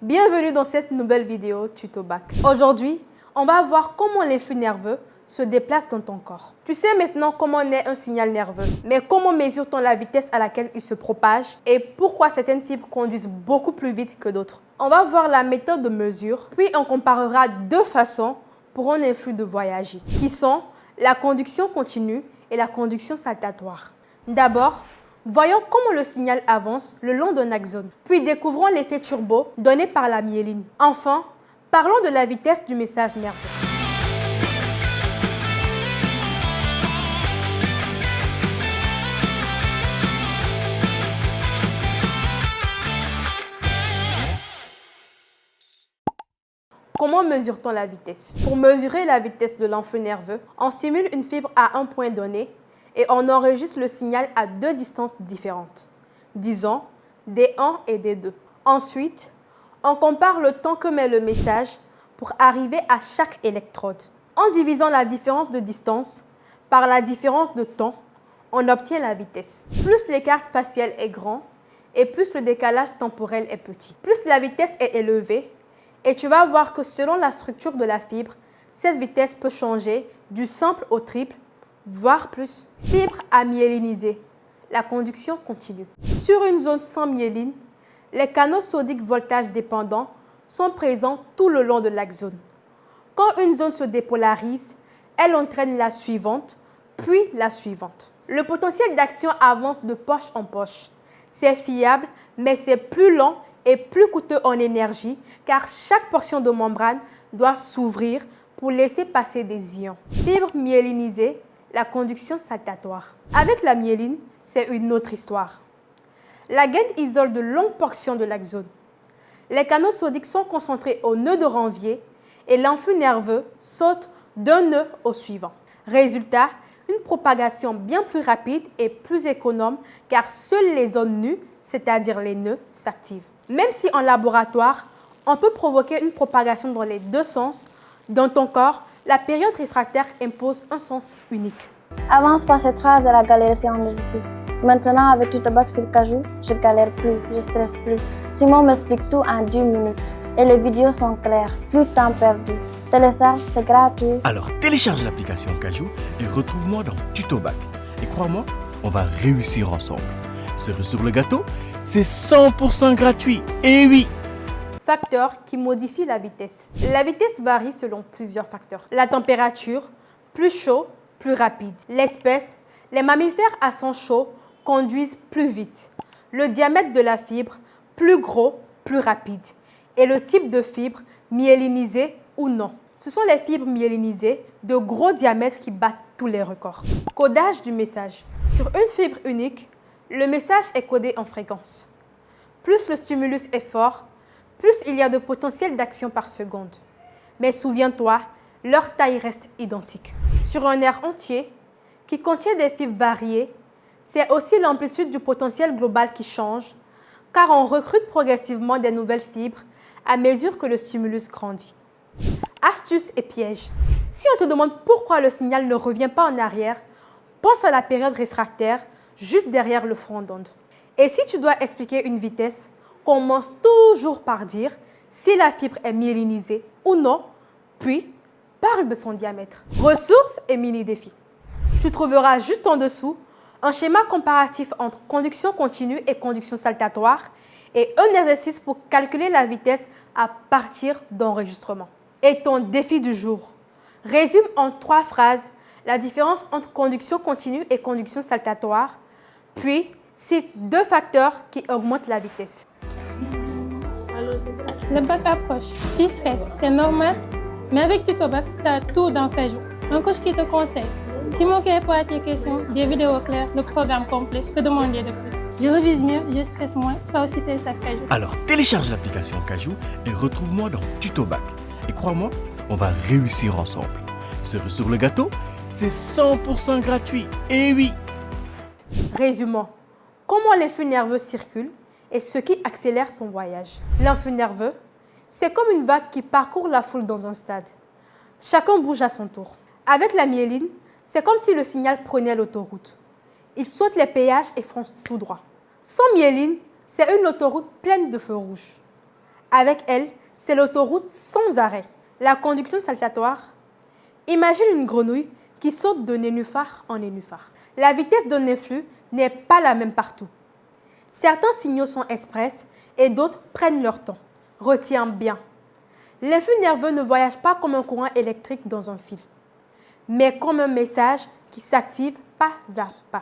Bienvenue dans cette nouvelle vidéo Tuto Bac. Aujourd'hui, on va voir comment les flux nerveux se déplacent dans ton corps. Tu sais maintenant comment naît un signal nerveux, mais comment mesure-t-on la vitesse à laquelle il se propage et pourquoi certaines fibres conduisent beaucoup plus vite que d'autres? On va voir la méthode de mesure, puis on comparera deux façons pour un flux de voyager, qui sont la conduction continue et la conduction saltatoire. D'abord, voyons comment le signal avance le long d'un axone, puis découvrons l'effet turbo donné par la myéline. Enfin, parlons de la vitesse du message nerveux. Comment mesure-t-on la vitesse? Pour mesurer la vitesse de l'enflux nerveux, on stimule une fibre à un point donné et on enregistre le signal à deux distances différentes, disons D1 et D2. Ensuite, on compare le temps que met le message pour arriver à chaque électrode. En divisant la différence de distance par la différence de temps, on obtient la vitesse. Plus l'écart spatial est grand et plus le décalage temporel est petit. Plus la vitesse est élevée, et tu vas voir que selon la structure de la fibre, cette vitesse peut changer du simple au triple, voire plus. Fibre amyélinisée, la conduction continue. Sur une zone sans myéline, les canaux sodiques voltage dépendants sont présents tout le long de l'axone. Quand une zone se dépolarise, elle entraîne la suivante, puis la suivante. Le potentiel d'action avance de poche en poche. C'est fiable, mais c'est plus lent et plus coûteux en énergie car chaque portion de membrane doit s'ouvrir pour laisser passer des ions. Fibre myélinisée, la conduction saltatoire. Avec la myéline, c'est une autre histoire. La gaine isole de longues portions de l'axone. Les canaux sodiques sont concentrés au nœud de Ranvier et l'influx nerveux saute d'un nœud au suivant. Résultat, une propagation bien plus rapide et plus économe car seules les zones nues, c'est-à-dire les nœuds, s'activent. Même si en laboratoire, on peut provoquer une propagation dans les deux sens, dans ton corps, la période réfractaire impose un sens unique. Avant, je passais 3 heures à galérer sur un exercice. Maintenant, avec Tuto Bac sur Kajou, je galère plus, je stresse plus. Simon m'explique tout en 10 minutes. Et les vidéos sont claires, plus de temps perdu. Télécharge, c'est gratuit. Alors télécharge l'application Kajou et retrouve-moi dans Tuto Bac. Et crois-moi, on va réussir ensemble. Cerise sur le gâteau, c'est 100% gratuit. Et oui! Facteurs qui modifient la vitesse. La vitesse varie selon plusieurs facteurs. La température, plus chaud, plus rapide. L'espèce, les mammifères à sang chaud conduisent plus vite. Le diamètre de la fibre, plus gros, plus rapide. Et le type de fibre, myélinisée ou non. Ce sont les fibres myélinisées de gros diamètre qui battent tous les records. Codage du message. Sur une fibre unique, le message est codé en fréquence. Plus le stimulus est fort, plus il y a de potentiel d'action par seconde. Mais souviens-toi, leur taille reste identique. Sur un air entier, qui contient des fibres variées, c'est aussi l'amplitude du potentiel global qui change, car on recrute progressivement des nouvelles fibres à mesure que le stimulus grandit. Astuce et piège. Si on te demande pourquoi le signal ne revient pas en arrière, pense à la période réfractaire juste derrière le front d'onde. Et si tu dois expliquer une vitesse, commence toujours par dire si la fibre est myélinisée ou non, puis parle de son diamètre. Ressources et mini-défis. Tu trouveras juste en dessous un schéma comparatif entre conduction continue et conduction saltatoire et un exercice pour calculer la vitesse à partir d'enregistrement. Et ton défi du jour. Résume en 3 phrases la différence entre conduction continue et conduction saltatoire, puis cite 2 facteurs qui augmentent la vitesse. Le bac approche. Tu stresses, c'est normal. Mais avec Tuto Bac, tu as tout dans Kajou. Un coach qui te conseille. Simon qui répond à tes questions, des vidéos claires, le programme complet. Que demander de plus? Je révise mieux, je stresse moins. Toi aussi, télécharge Kajou. Alors télécharge l'application Kajou et retrouve-moi dans Tuto Bac. Et crois-moi, on va réussir ensemble. Cerise sur le gâteau, c'est 100% gratuit. Et oui! Résumons. Comment l'influx nerveux circule et ce qui accélère son voyage. L'influx nerveux, c'est comme une vague qui parcourt la foule dans un stade. Chacun bouge à son tour. Avec la myéline, c'est comme si le signal prenait l'autoroute. Il saute les péages et fonce tout droit. Sans myéline, c'est une autoroute pleine de feux rouges. Avec elle, c'est l'autoroute sans arrêt. La conduction saltatoire. Imagine une grenouille qui saute de nénuphar en nénuphar. La vitesse d'un influx n'est pas la même partout. Certains signaux sont express et d'autres prennent leur temps. Retiens bien. L'influx nerveux ne voyage pas comme un courant électrique dans un fil, mais comme un message qui s'active pas à pas.